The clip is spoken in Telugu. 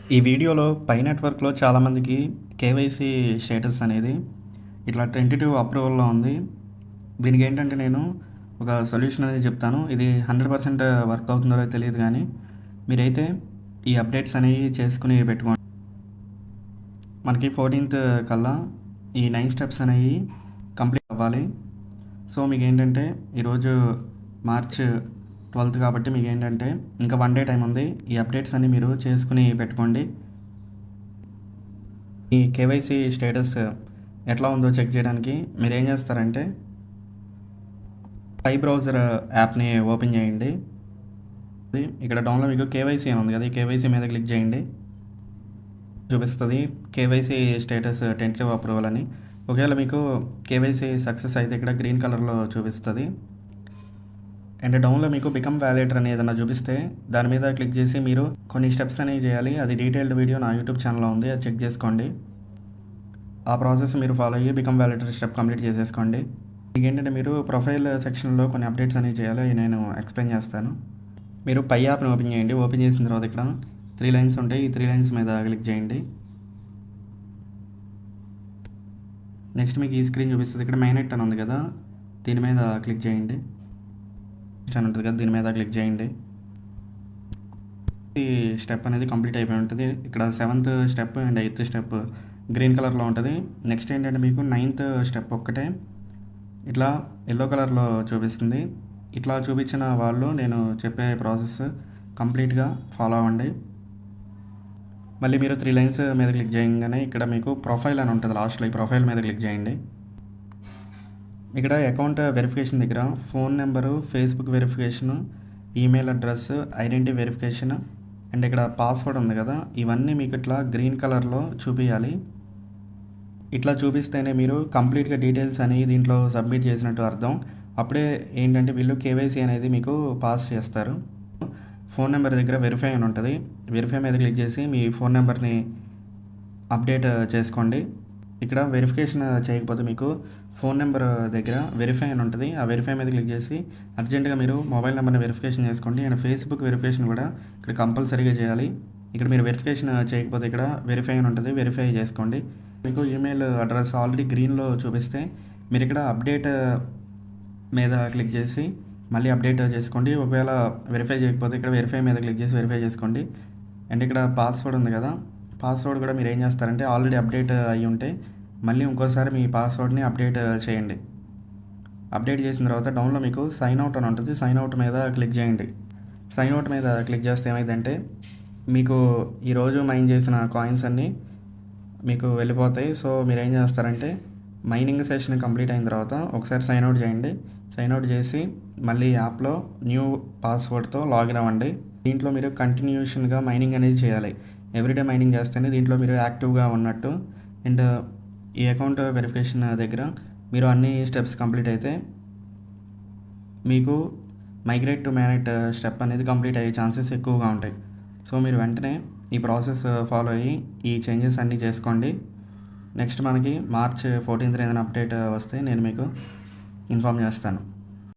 ఈ వీడియోలో పై నెట్వర్క్‌లో చాలామందికి కేవైసీ స్టేటస్ అనేది ఇట్లా టెంటేటివ్ అప్రూవల్‌లో ఉంది. దీనికేంటంటే నేను ఒక సొల్యూషన్ అనేది చెప్తాను. ఇది 100% వర్క్ అవుతుందో లేదో తెలీదు గానీ, మీరైతే ఈ అప్డేట్స్ అనేవి చేసుకొని పెట్టుకోండి. మనకి 14థ్ కల్లా ఈ 9 స్టెప్స్ అనేవి కంప్లీట్ అవ్వాలి. సో, మీకేంటంటే ఈరోజు మార్చ్ 12థ్ కాబట్టి మీకేంటంటే ఇంకా 1 డే టైం ఉంది. ఈ అప్డేట్స్ అన్నీ మీరు చేసుకొని పెట్టుకోండి. ఈ కేవైసీ స్టేటస్ ఎట్లా ఉందో చెక్ చేయడానికి మీరేం చేస్తారంటే పై బ్రౌజర్ యాప్‌ని ఓపెన్ చేయండి. ఇక్కడ డౌన్‌లో మీకు కేవైసీ అని ఉంది కదా! ఈ కేవైసీ మీద క్లిక్ చేయండి. చూపిస్తది కేవైసీ స్టేటస్ టెంటేటివ్ అప్రూవల్ అని. ఒకవేళ మీకు కేవైసీ సక్సెస్ అయితే ఇక్కడ గ్రీన్ కలర్‌లో చూపిస్తది. అండ్ డౌన్‌లో మీకు బికమ్ వాలిడేటర్ అని ఏదైనా చూపిస్తే దాని మీద క్లిక్ చేసి మీరు కొన్ని స్టెప్స్ అనేవి చేయాలి. అది డీటెయిల్డ్ వీడియో నా యూట్యూబ్ ఛానల్‌లో ఉంది. అది చెక్ చేసుకోండి. ఆ ప్రాసెస్ మీరు ఫాలో అయ్యి బికమ్ వాలిడేటర్ స్టెప్ కంప్లీట్ చేసేసుకోండి. మీకేంటంటే మీరు ప్రొఫైల్ సెక్షన్‌లో కొన్ని అప్డేట్స్ అనేవి చేయాలి. అవి నేను ఎక్స్‌ప్లెయిన్ చేస్తాను. మీరు పై యాప్‌ని ఓపెన్ చేయండి. ఓపెన్ చేసిన తర్వాత ఇక్కడ 3 లైన్స్ ఉంటాయి. ఈ 3 లైన్స్ మీద క్లిక్ చేయండి. నెక్స్ట్ మీకు ఈ స్క్రీన్ చూపిస్తది. ఇక్కడ మైనెట్ అని ఉంది కదా! దీని మీద క్లిక్ చేయండి. అని ఉంటుంది కదా! దీని మీద క్లిక్ చేయండి. ఈ స్టెప్ అనేది కంప్లీట్ అయిపోయి ఉంటుంది. ఇక్కడ 7th step and 8th step green కలర్‌లో ఉంటది. నెక్స్ట్ ఏంటంటే మీకు 9th స్టెప్ ఒక్కటే ఇట్లా యెల్లో కలర్‌లో చూపిస్తుంది. ఇట్లా చూపించిన వాళ్ళు నేను చెప్పే ప్రాసెస్ కంప్లీట్‌గా ఫాలో అవ్వండి. మళ్ళీ మీరు 3 లైన్స్ మీద క్లిక్ చేయంగానే ఇక్కడ మీకు ప్రొఫైల్ అని ఉంటుంది లాస్ట్‌లో. ఈ ప్రొఫైల్ మీద క్లిక్ చేయండి. ఇక్కడ అకౌంట్ వెరిఫికేషన్ దగ్గర phone number, Facebook verification, email address, identity verification and ఇక్కడ పాస్వర్డ్ ఉంది కదా! ఇవన్నీ మీకు ఇట్లా గ్రీన్ కలర్‌లో చూపియాలి. ఇట్లా చూపిస్తేనే మీరు కంప్లీట్‌గా డీటెయిల్స్ అనేవి దీంట్లో సబ్మిట్ చేసినట్టు అర్థం. అప్పుడే ఏంటంటే వీళ్ళు కేవైసీ అనేది మీకు పాస్ చేస్తారు. ఫోన్ నెంబర్ దగ్గర వెరిఫై అని ఉంటుంది. వెరిఫై మీద క్లిక్ చేసి మీ ఫోన్ నెంబర్‌ని అప్డేట్ చేసుకోండి. ఇక్కడ వెరిఫికేషన్ చేయకపోతే మీకు ఫోన్ నెంబర్ దగ్గర వెరిఫై అని ఉంటుంది. ఆ వెరిఫై మీద క్లిక్ చేసి అర్జెంట్‌గా మీరు మొబైల్ నెంబర్‌ని వెరిఫికేషన్ చేసుకోండి. అండ్ ఫేస్‌బుక్ వెరిఫికేషన్ కూడా ఇక్కడ కంపల్సరీగా చేయాలి. ఇక్కడ మీరు వెరిఫికేషన్ చేయకపోతే ఇక్కడ వెరిఫై అని ఉంటుంది. వెరిఫై చేసుకోండి. మీకు ఈమెయిల్ అడ్రస్ ఆల్రెడీ గ్రీన్‌లో చూపిస్తే మీరు ఇక్కడ అప్డేట్ మీద క్లిక్ చేసి మళ్ళీ అప్డేట్ చేసుకోండి. ఒకవేళ వెరిఫై చేయకపోతే ఇక్కడ వెరిఫై మీద క్లిక్ చేసి వెరిఫై చేసుకోండి. అండ్ ఇక్కడ పాస్వర్డ్ ఉంది కదా! పాస్వర్డ్ కూడా మీరు ఏం చేస్తారంటే ఆల్రెడీ అప్డేట్ అయ్యి ఉంటే మళ్ళీ ఇంకోసారి మీ పాస్వర్డ్‌ని అప్డేట్ చేయండి. అప్డేట్ చేసిన తర్వాత డౌన్‌లో మీకు సైన్ అవుట్ అని ఉంటుంది. సైన్ అవుట్ మీద క్లిక్ చేయండి. సైన్ అవుట్ మీద క్లిక్ చేస్తే ఏమైందంటే మీకు ఈరోజు మైన్ చేసిన కాయిన్స్ అన్నీ మీకు వెళ్ళిపోతాయి. సో, మీరేం చేస్తారంటే మైనింగ్ సెషన్ కంప్లీట్ అయిన తర్వాత ఒకసారి సైన్ అవుట్ చేయండి. సైన్ అవుట్ చేసి మళ్ళీ యాప్‌లో న్యూ పాస్వర్డ్‌తో లాగిన్ అవ్వండి. దీంట్లో మీరు కంటిన్యూషన్‌గా మైనింగ్ అనేది చేయాలి. ఎవ్రీడే మైనింగ్ చేస్తేనే దీంట్లో మీరు యాక్టివ్‌గా ఉన్నట్టు. అండ్ ఈ అకౌంట్ వెరిఫికేషన్ దగ్గర మీరు అన్ని స్టెప్స్ కంప్లీట్ అయితే మీకు మైగ్రేట్ టు మ్యానెట్ స్టెప్ అనేది కంప్లీట్ అయ్యే ఛాన్సెస్ ఎక్కువగా ఉంటాయి. సో, మీరు వెంటనే ఈ ప్రాసెస్ ఫాలో అయ్యి ఈ చేంజెస్ అన్నీ చేసుకోండి. నెక్స్ట్ మనకి మార్చ్ 14థ్ ఏదైనా అప్డేట్ వస్తే నేను మీకు ఇన్ఫార్మ్ చేస్తాను.